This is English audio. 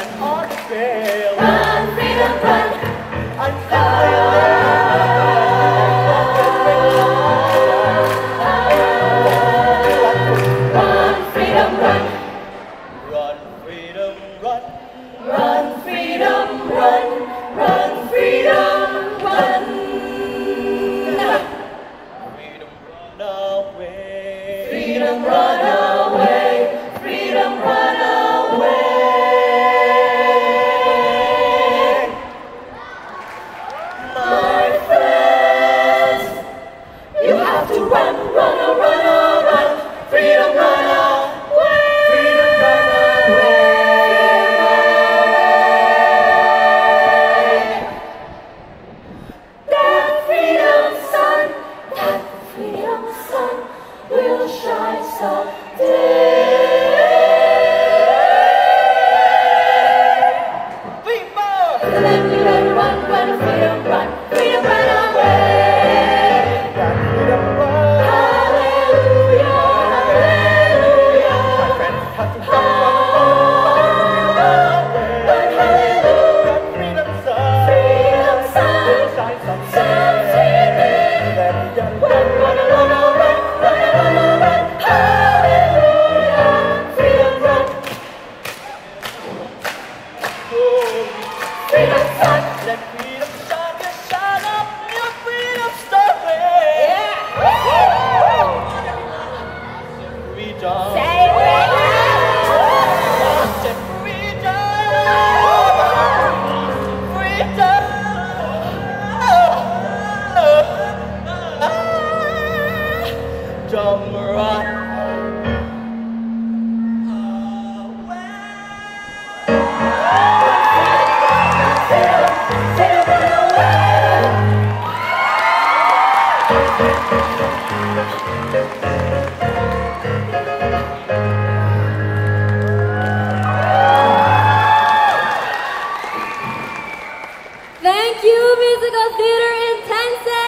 and on the trail. Run, freedom, run. I'm Run, freedom, run. Run, freedom, run. Run, freedom, run. Run, freedom, run. Freedom, run away. Freedom, run away. Freedom, run away. My friends, you have to run, run, oh, run, oh, run. Freedom, run away. Freedom, run away. That freedom sun will shine someday. Let me run, run, run, freedom, run, freedom, run away. Freedom, run. Hallelujah, hallelujah. My friends have to run, Run, hallelujah. run, freedom, sun. Freedom sun Will shine someday. Let me run, Run, run, run, run, run, run, run. Hallelujah, freedom, run. Freedom sun. let freedom shine, just shine up, your freedom story. Freedom. Say freedom. Set freedom. Freedom. Run.